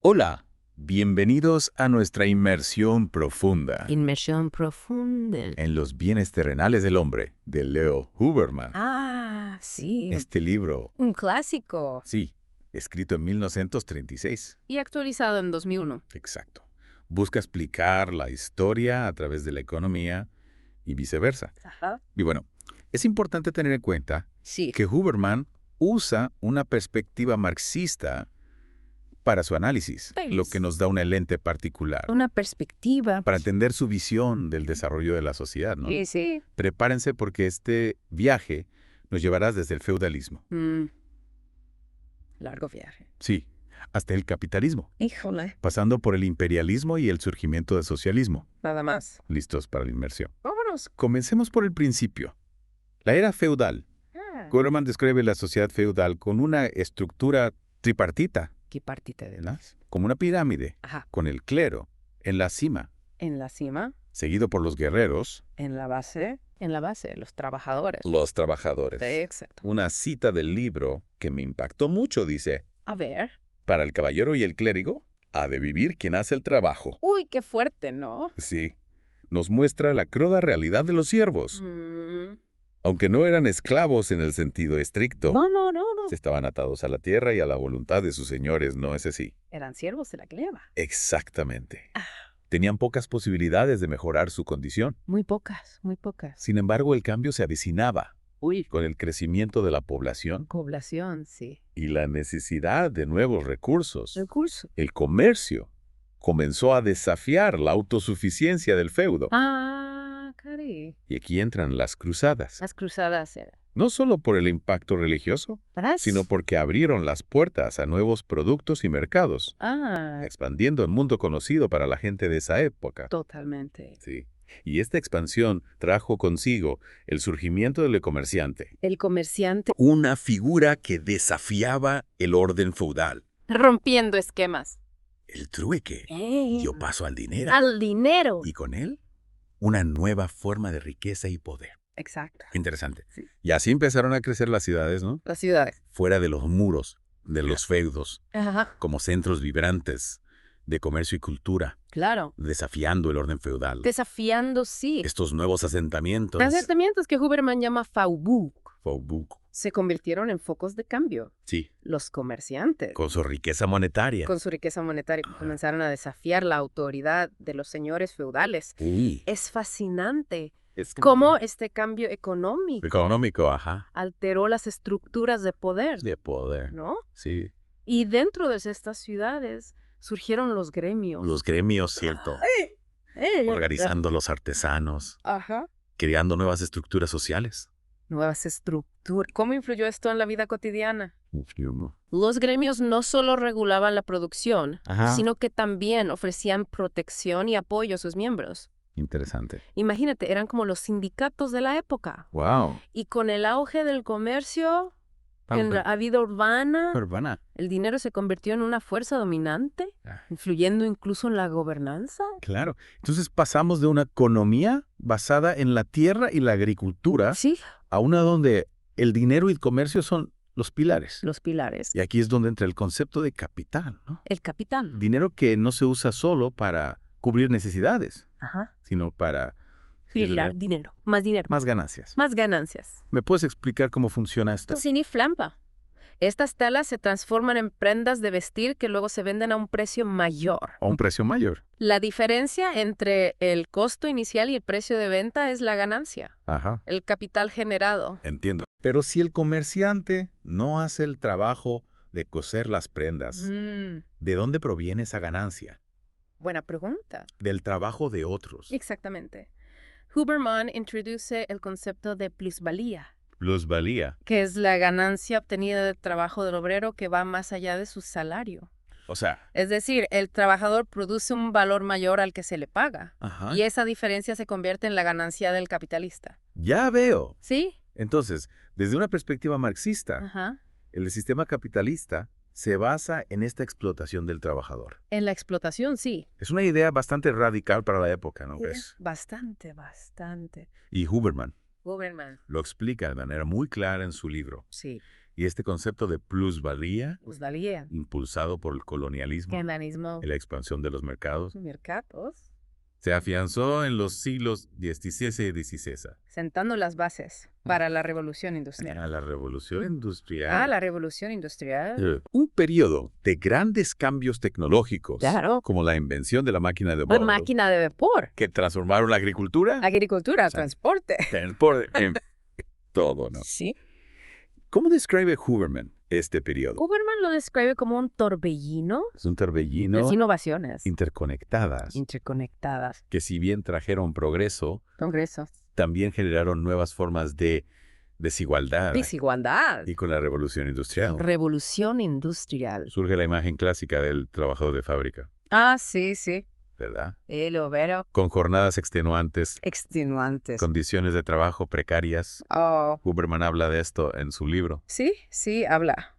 Hola, bienvenidos a nuestra inmersión profunda Inmersión profunda. en los bienes terrenales del hombre, de Leo Huberman. Ah, sí. Este libro, Un clásico. sí, escrito en 1936, Y actualizado en 2001. exacto, busca explicar la historia a través de la economía y viceversa. Ajá. Y bueno, es importante tener en cuenta Sí. que Huberman usa una perspectiva marxista para su análisis, lo que nos da una lente particular Una perspectiva. para entender su visión del desarrollo de la sociedad, ¿no? Sí, sí. Prepárense porque este viaje nos llevará desde el feudalismo, Largo viaje. sí, hasta el capitalismo, Híjole. pasando por el imperialismo y el surgimiento del socialismo. Nada más. ¿Listos para la inmersión? Vámonos. Comencemos por el principio. La era feudal. Goleman describe la sociedad feudal con una estructura tripartita, ¿Qué partita de ¿verdad? Como una pirámide, Ajá. con el clero en la cima, En la cima, seguido por los guerreros, en la base. En la base, los trabajadores. los trabajadores. Exacto. Una cita del libro que me impactó mucho dice: A ver. para el caballero y el clérigo, ha de vivir quien hace el trabajo. Uy, qué fuerte, ¿no? Sí, nos muestra la cruda realidad de los siervos. Aunque no eran esclavos en el sentido estricto, No. estaban atados a la tierra y a la voluntad de sus señores, ¿no es así? Eran siervos de la gleba. Exactamente. Tenían pocas posibilidades de mejorar su condición. Muy pocas, muy pocas. Sin embargo, el cambio se avecinaba Uy. con el crecimiento de la población Población, sí. y la necesidad de nuevos recursos. Recurso. El comercio comenzó a desafiar la autosuficiencia del feudo. Ah, cari. Y aquí entran las cruzadas, Las cruzadas eran. no solo por el impacto religioso, ¿Verdad? sino porque abrieron las puertas a nuevos productos y mercados, Ah, expandiendo el mundo conocido para la gente de esa época. totalmente. Sí. Y esta expansión trajo consigo el surgimiento del comerciante, El comerciante una figura que desafiaba el orden feudal. rompiendo esquemas. El trueque dio paso al dinero. Al dinero. Y con él, una nueva forma de riqueza y poder. Exacto. Interesante. Sí. Y así empezaron a crecer las ciudades, ¿no? Las ciudades. Fuera de los muros, de los feudos, Ajá. como centros vibrantes de comercio y cultura, Claro. desafiando el orden feudal. Desafiando, sí. Estos nuevos asentamientos, Asentamientos que Huberman llama Faubourg Faubourg, se convirtieron en focos de cambio. sí, Los comerciantes, con su riqueza monetaria. con su riqueza monetaria, comenzaron a desafiar la autoridad de los señores feudales. Sí. Es fascinante Es cómo este cambio económico económico, ajá. alteró las estructuras de poder, De poder. ¿no? Sí. Y dentro de estas ciudades surgieron los gremios. Los gremios, cierto. Organizando los artesanos, Ajá. creando nuevas estructuras sociales. Nuevas estructuras. ¿Cómo influyó esto en la vida cotidiana? Los gremios no solo regulaban la producción, Ajá. sino que también ofrecían protección y apoyo a sus miembros. Interesante. Imagínate, eran como los sindicatos de la época. Wow. Y con el auge del comercio en la vida urbana, Urbana. el dinero se convirtió en una fuerza dominante, influyendo incluso en la gobernanza. Claro. Entonces pasamos de una economía basada en la tierra y la agricultura Sí, a una donde el dinero y el comercio son los pilares. los pilares. Y aquí es donde entra el concepto de capital, ¿no? El capital. Dinero que no se usa solo para cubrir necesidades, Ajá. sino para Pilar, dinero. Más dinero. más ganancias. Más ganancias. ¿Me puedes explicar cómo funciona esto? Sin flampa. Estas telas se transforman en prendas de vestir que luego se venden a un precio mayor. A un precio mayor. La diferencia entre el costo inicial y el precio de venta es la ganancia, Ajá. el capital generado. Entiendo. Pero si el comerciante no hace el trabajo de coser las prendas, ¿de dónde proviene esa ganancia? Buena pregunta. Del trabajo de otros. Exactamente. Huberman introduce el concepto de plusvalía, Plusvalía. que es la ganancia obtenida del trabajo del obrero que va más allá de su salario. O sea, Es decir, el trabajador produce un valor mayor al que se le paga. ajá. Y esa diferencia se convierte en la ganancia del capitalista. Ya veo. ¿Sí? Entonces, desde una perspectiva marxista, Ajá. el sistema capitalista se basa en esta explotación del trabajador. En la explotación, sí. Es una idea bastante radical para la época, ¿no crees? Bastante. Y Huberman Huberman. lo explica de manera muy clara en su libro. Sí. Y este concepto de plusvalía, Plusvalía. impulsado por el colonialismo Humanismo. y la expansión de los mercados, Mercados. se afianzó en los siglos XVII y XVI. Sentando las bases para la revolución industrial. A la revolución industrial. La revolución industrial. Un periodo de grandes cambios tecnológicos, Claro. como la invención de la máquina de La vapor, máquina de vapor. que transformaron la agricultura, Agricultura, transporte. en todo, ¿no? Sí. ¿Cómo describe Huberman este periodo? Huberman lo describe como un torbellino Es un de torbellino innovaciones interconectadas, interconectadas. que si bien trajeron progreso, Congresos. también generaron nuevas formas de desigualdad. Desigualdad. Y con la revolución industrial Revolución industrial. surge la imagen clásica del trabajador de fábrica, Sí. ¿verdad? El obrero. Con jornadas extenuantes, Extenuantes. condiciones de trabajo precarias. Huberman habla de esto en su libro. Sí, habla.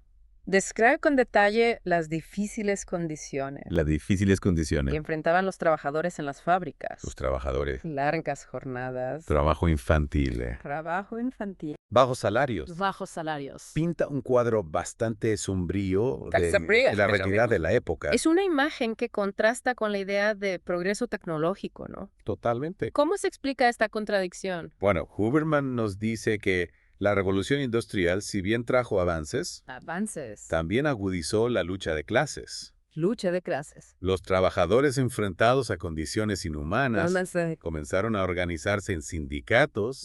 Describe con detalle las difíciles condiciones Las difíciles que condiciones, enfrentaban los trabajadores en las fábricas. los trabajadores, Largas jornadas. trabajo infantil, Trabajo infantil. bajos salarios. Bajos salarios. Pinta un cuadro bastante sombrío Tan sombrío. de la realidad de la época. Es una imagen que contrasta con la idea de progreso tecnológico, ¿no? Totalmente. ¿Cómo se explica esta contradicción? Bueno, Huberman nos dice que la revolución industrial, si bien trajo avances, Avances. también agudizó la lucha de clases. Lucha de clases. Los trabajadores enfrentados a condiciones inhumanas Sindicatos. comenzaron a organizarse en sindicatos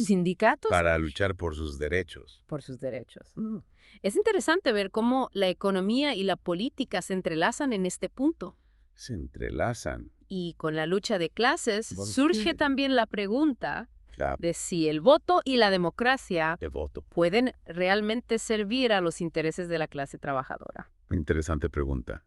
para luchar por sus derechos. Por sus derechos. Es interesante ver cómo la economía y la política se entrelazan en este punto. Se entrelazan. Y con la lucha de clases ¿Por surge qué? también la pregunta Claro, de si el voto y la democracia de voto. pueden realmente servir a los intereses de la clase trabajadora. Interesante pregunta.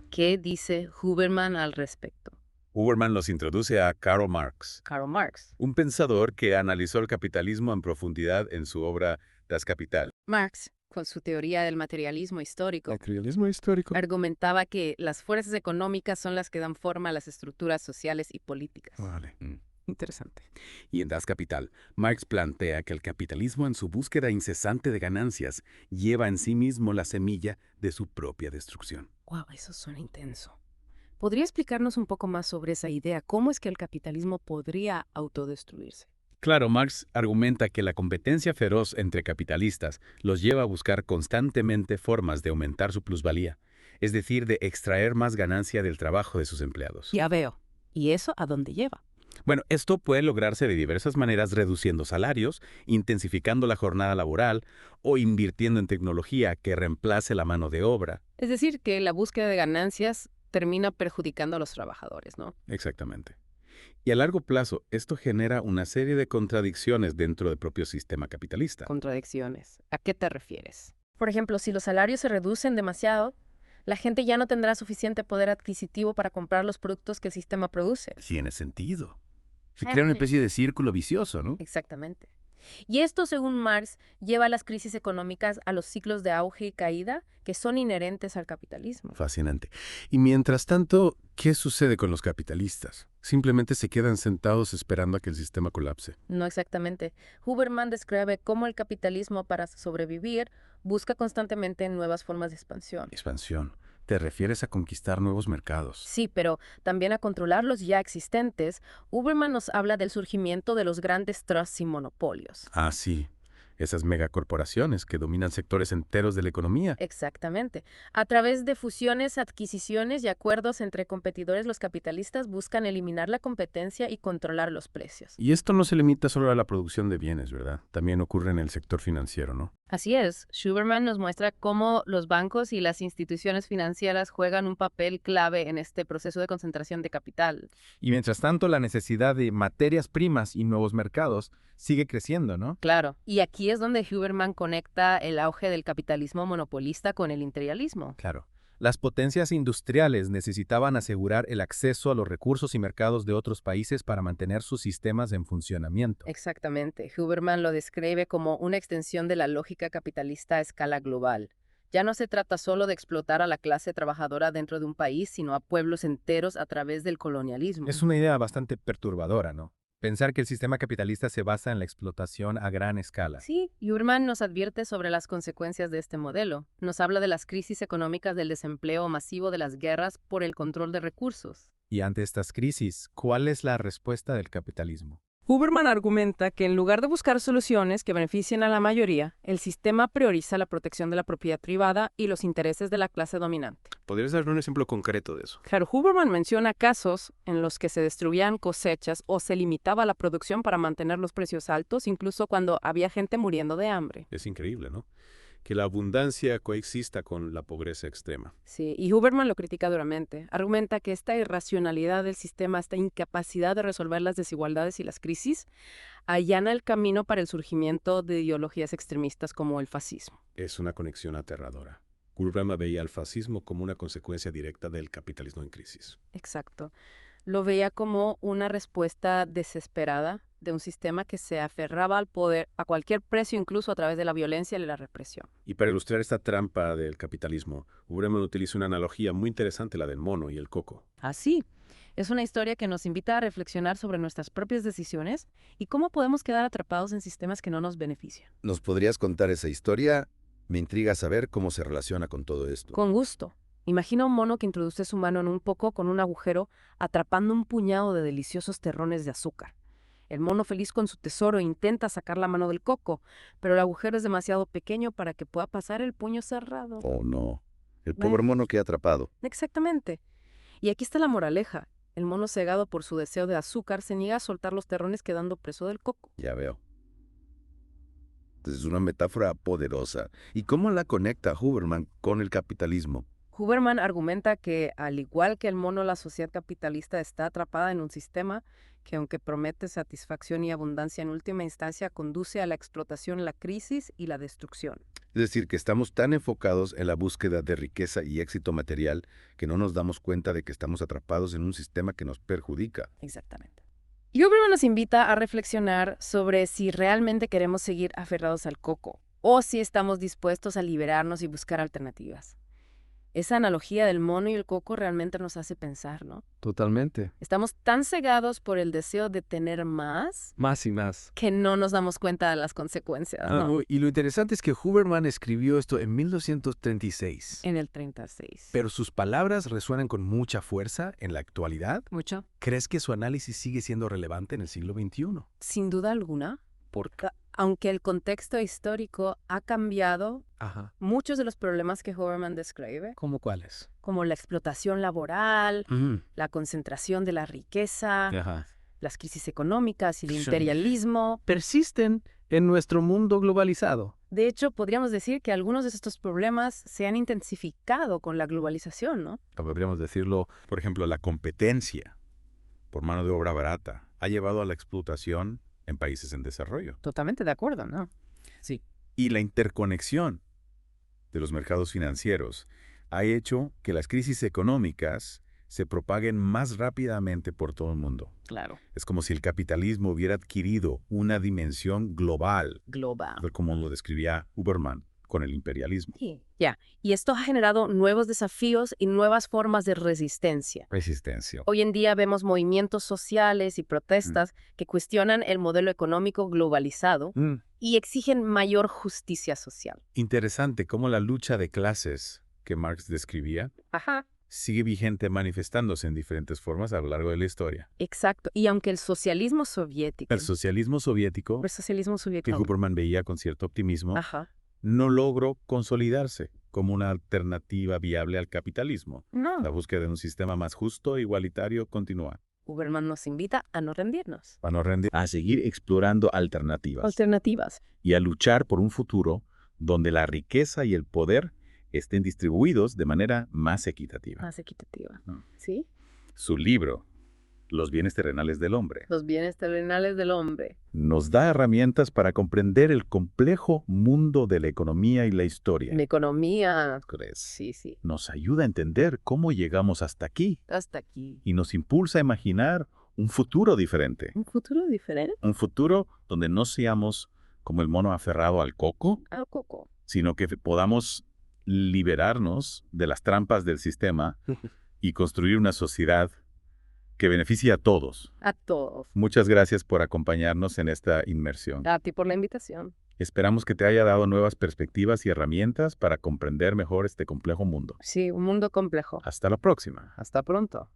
¿Qué dice Huberman al respecto? Huberman nos introduce a Karl Marx, Karl Marx. un pensador que analizó el capitalismo en profundidad en su obra Das Kapital. Marx, con su teoría del materialismo histórico, Materialismo histórico. argumentaba que las fuerzas económicas son las que dan forma a las estructuras sociales y políticas. Vale. Interesante. Y en Das Kapital, Marx plantea que el capitalismo en su búsqueda incesante de ganancias lleva en sí mismo la semilla de su propia destrucción. Wow, eso suena intenso. ¿Podría explicarnos un poco más sobre esa idea? ¿Cómo es que el capitalismo podría autodestruirse? Claro, Marx argumenta que la competencia feroz entre capitalistas los lleva a buscar constantemente formas de aumentar su plusvalía, es decir, de extraer más ganancia del trabajo de sus empleados. Ya veo. ¿Y eso a dónde lleva? Bueno, esto puede lograrse de diversas maneras reduciendo salarios, intensificando la jornada laboral o invirtiendo en tecnología que reemplace la mano de obra. Es decir, que la búsqueda de ganancias termina perjudicando a los trabajadores, ¿no? Exactamente. Y a largo plazo, esto genera una serie de contradicciones dentro del propio sistema capitalista. Contradicciones. ¿A qué te refieres? Por ejemplo, si los salarios se reducen demasiado, la gente ya no tendrá suficiente poder adquisitivo para comprar los productos que el sistema produce. Tiene sentido. Se crea una especie de círculo vicioso, ¿no? Exactamente. Y esto, según Marx, lleva a las crisis económicas a los ciclos de auge y caída que son inherentes al capitalismo. Fascinante. Y mientras tanto, ¿qué sucede con los capitalistas? Simplemente se quedan sentados esperando a que el sistema colapse. No exactamente. Huberman describe cómo el capitalismo, para sobrevivir, busca constantemente nuevas formas de expansión. Expansión. Te refieres a conquistar nuevos mercados. Sí, pero también a controlar los ya existentes. Huberman nos habla del surgimiento de los grandes trusts y monopolios. Ah, sí. Esas megacorporaciones que dominan sectores enteros de la economía. Exactamente. A través de fusiones, adquisiciones y acuerdos entre competidores, los capitalistas buscan eliminar la competencia y controlar los precios. Y esto no se limita solo a la producción de bienes, ¿verdad? También ocurre en el sector financiero, ¿no? Así es. Huberman nos muestra cómo los bancos y las instituciones financieras juegan un papel clave en este proceso de concentración de capital. Y mientras tanto, la necesidad de materias primas y nuevos mercados sigue creciendo, ¿no? Claro. Y aquí es donde Huberman conecta el auge del capitalismo monopolista con el imperialismo. Claro. Las potencias industriales necesitaban asegurar el acceso a los recursos y mercados de otros países para mantener sus sistemas en funcionamiento. Exactamente. Huberman lo describe como una extensión de la lógica capitalista a escala global. Ya no se trata solo de explotar a la clase trabajadora dentro de un país, sino a pueblos enteros a través del colonialismo. Es una idea bastante perturbadora, ¿no? Pensar que el sistema capitalista se basa en la explotación a gran escala. Sí, Huberman nos advierte sobre las consecuencias de este modelo. Nos habla de las crisis económicas, del desempleo masivo, de las guerras por el control de recursos. Y ante estas crisis, ¿cuál es la respuesta del capitalismo? Huberman argumenta que en lugar de buscar soluciones que beneficien a la mayoría, el sistema prioriza la protección de la propiedad privada y los intereses de la clase dominante. ¿Podrías darme un ejemplo concreto de eso? Claro, Huberman menciona casos en los que se destruían cosechas o se limitaba la producción para mantener los precios altos, incluso cuando había gente muriendo de hambre. Es increíble, ¿no? Que la abundancia coexista con la pobreza extrema. Sí, y Huberman lo critica duramente. Argumenta que esta irracionalidad del sistema, esta incapacidad de resolver las desigualdades y las crisis, allana el camino para el surgimiento de ideologías extremistas como el fascismo. Es una conexión aterradora. Huberman veía al fascismo como una consecuencia directa del capitalismo en crisis. Exacto. Lo veía como una respuesta desesperada de un sistema que se aferraba al poder a cualquier precio, incluso a través de la violencia y la represión. Y para ilustrar esta trampa del capitalismo, Huberman utiliza una analogía muy interesante, la del mono y el coco. Así, es una historia que nos invita a reflexionar sobre nuestras propias decisiones y cómo podemos quedar atrapados en sistemas que no nos benefician. ¿Nos podrías contar esa historia? Me intriga saber cómo se relaciona con todo esto. Con gusto. Imagina un mono que introduce su mano en un coco con un agujero, atrapando un puñado de deliciosos terrones de azúcar. El mono, feliz con su tesoro, intenta sacar la mano del coco, pero el agujero es demasiado pequeño para que pueda pasar el puño cerrado. Oh, no. El pobre mono queda atrapado. Exactamente. Y aquí está la moraleja. El mono, cegado por su deseo de azúcar, se niega a soltar los terrones quedando preso del coco. Ya veo. Es una metáfora poderosa. ¿Y cómo la conecta Huberman con el capitalismo? Huberman argumenta que, al igual que el mono, la sociedad capitalista está atrapada en un sistema que, aunque promete satisfacción y abundancia, en última instancia conduce a la explotación, la crisis y la destrucción. Es decir, que estamos tan enfocados en la búsqueda de riqueza y éxito material que no nos damos cuenta de que estamos atrapados en un sistema que nos perjudica. Exactamente. Y Huberman nos invita a reflexionar sobre si realmente queremos seguir aferrados al coco o si estamos dispuestos a liberarnos y buscar alternativas. Esa analogía del mono y el coco realmente nos hace pensar, ¿no? Totalmente. Estamos tan cegados por el deseo de tener más Más y más. que no nos damos cuenta de las consecuencias, ¿no? Y lo interesante es que Huberman escribió esto en 1936. En el 36. Pero sus palabras resuenan con mucha fuerza en la actualidad. ¿Mucho? ¿Crees que su análisis sigue siendo relevante en el siglo XXI? Sin duda alguna. Porque, Aunque el contexto histórico ha cambiado, muchos de los problemas que Huberman describe, ¿Cómo cuáles? como la explotación laboral, la concentración de la riqueza, las crisis económicas y el imperialismo. Persisten en nuestro mundo globalizado. De hecho, podríamos decir que algunos de estos problemas se han intensificado con la globalización, ¿no? Podríamos decirlo, por ejemplo, la competencia por mano de obra barata ha llevado a la explotación en países en desarrollo. Totalmente de acuerdo, ¿no? Sí. Y la interconexión de los mercados financieros ha hecho que las crisis económicas se propaguen más rápidamente por todo el mundo. Claro. Es como si el capitalismo hubiera adquirido una dimensión global, Global. tal como lo describía Huberman con el imperialismo. Ya. Y esto ha generado nuevos desafíos y nuevas formas de resistencia. Resistencia. Hoy en día vemos movimientos sociales y protestas que cuestionan el modelo económico globalizado y exigen mayor justicia social. Interesante cómo la lucha de clases que Marx describía sigue vigente manifestándose en diferentes formas a lo largo de la historia. Exacto. Y aunque el socialismo soviético... El socialismo soviético, que Huberman veía con cierto optimismo, no logró consolidarse como una alternativa viable al capitalismo. No. La búsqueda de un sistema más justo e igualitario continúa. Huberman nos invita a no rendirnos. A no rendir, a seguir explorando alternativas Alternativas. y a luchar por un futuro donde la riqueza y el poder estén distribuidos de manera más equitativa. Más equitativa. ¿Sí? Su libro, Los bienes terrenales del hombre, Los bienes terrenales del hombre. nos da herramientas para comprender el complejo mundo de la economía y la historia. La economía. ¿Crees? Sí. Nos ayuda a entender cómo llegamos hasta aquí Hasta aquí. y nos impulsa a imaginar un futuro diferente. ¿Un futuro diferente? Un futuro donde no seamos como el mono aferrado al coco, Al coco. sino que podamos liberarnos de las trampas del sistema y construir una sociedad que beneficie a todos. A todos. Muchas gracias por acompañarnos en esta inmersión. A ti por la invitación. Esperamos que te haya dado nuevas perspectivas y herramientas para comprender mejor este complejo mundo. Sí, un mundo complejo. Hasta la próxima. Hasta pronto.